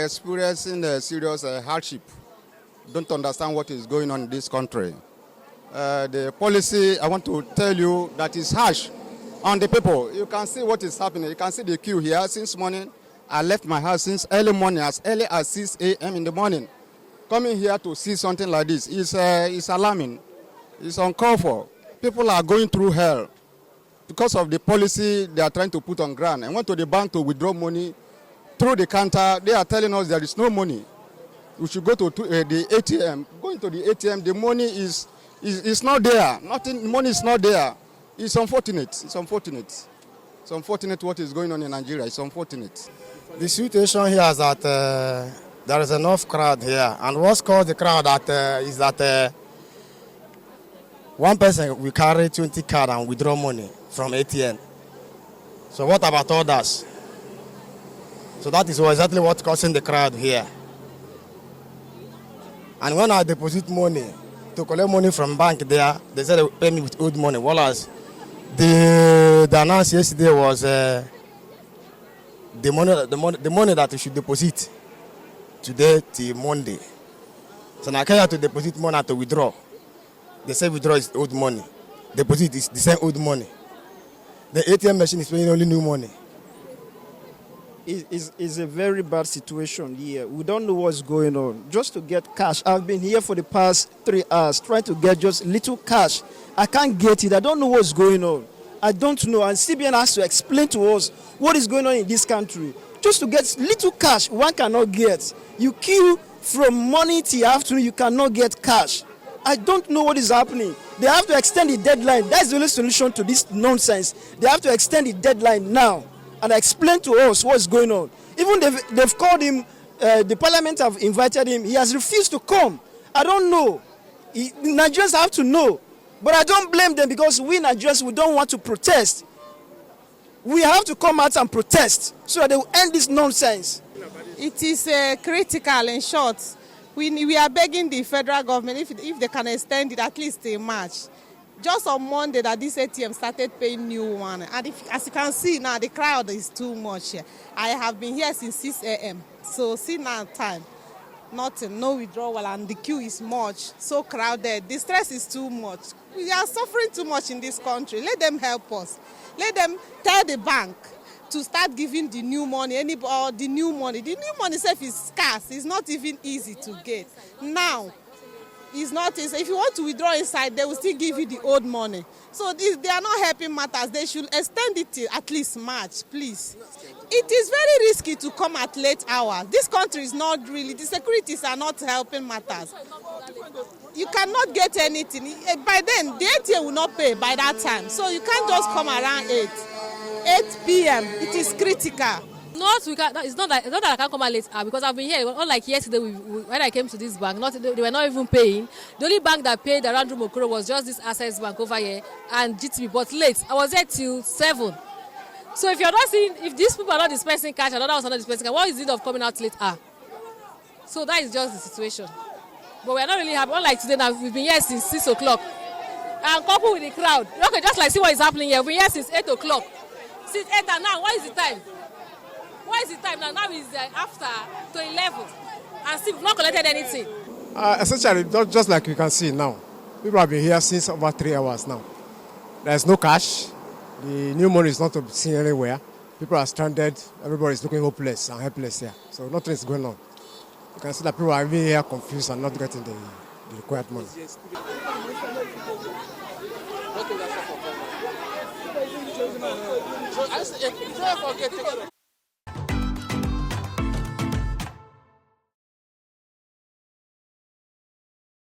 experiencing a serious hardship. Don't understand what is going on in this country. The policy, I want to tell you, that is harsh on the people. You can see what is happening. You can see the queue here since morning. I left my house since early morning, as early as 6 a.m. in the morning. Coming here to see something like this is alarming. It's uncalled for. People are going through hell because of the policy they are trying to put on ground. I went to the bank to withdraw money. Through the counter, they are telling us there is no money. We should go to the ATM. Going to the ATM, the money is not there. Nothing, money is not there. It's unfortunate. It's unfortunate. It's unfortunate what is going on in Nigeria. It's unfortunate. The situation here is that there is enough crowd here. And what's caused the crowd is that one person will carry 20 cards and withdraw money from ATM. So what about others? So that is exactly what's causing the crowd here. And when I deposit money, to collect money from bank there, they said they will pay me with old money. Whereas the announcement yesterday was the money that you should deposit today till Monday. So now I came here to deposit money and to withdraw. They say withdraw is old money. Deposit is the same old money. The ATM machine is paying only new money. It's a very bad situation here. We don't know what's going on. Just to get cash. I've been here for the past 3 hours trying to get just little cash. I can't get it. I don't know what's going on. I don't know. And CBN has to explain to us what is going on in this country. Just to get little cash, one cannot get. You queue from morning till afternoon, you cannot get cash. I don't know what is happening. They have to extend the deadline. That's the only solution to this nonsense. They have to extend the deadline now and explain to us what's going on. Even they've called him, the parliament have invited him. He has refused to come. I don't know. Nigerians have to know. But I don't blame them because we Nigerians, we don't want to protest. We have to come out and protest so that they will end this nonsense. It is critical in short. We are begging the federal government if they can extend it at least till March. Just on Monday that this ATM started paying new one. And as you can see now, the crowd is too much here. I have been here since 6 a.m. So see now time. Nothing, no withdrawal, and the queue is much, so crowded. The stress is too much. We are suffering too much in this country. Let them help us. Let them tell the bank to start giving the new money, the new money. The new money itself is scarce. It's not even easy to get. Now, it's not easy. If you want to withdraw inside, they will still give you the old money. So they are not helping matters. They should extend it till at least March, please. It is very risky to come at late hours. This country is not really, the securities are not helping matters. You cannot get anything. By then, the ATM will not pay by that time. So you can't just come around 8 p.m. It is critical. It's not that I can't come out late because I've been here. Unlike yesterday, when I came to this bank, they were not even paying. The only bank that paid around Rumokoro was just this Access Bank over here and GTB, but late. I was there till 7. So if you're not seeing, if these people are not dispensing cash, another one's not dispensing cash, what is it of coming out late? So that is just the situation. But we're not really happy. Unlike today now, we've been here since 6 o'clock. And coupled with the crowd. Okay, just like see what is happening here. We've been here since 8 o'clock. Since 8 and now, what is the time? What is the time now? Now is after to 11. And still, we've not collected anything. Essentially, just like you can see now, people have been here since over 3 hours now. There's no cash. The new money is not to be seen anywhere. People are stranded. Everybody is looking hopeless and helpless here. So nothing is going on. You can see that people are even here confused and not getting the required money.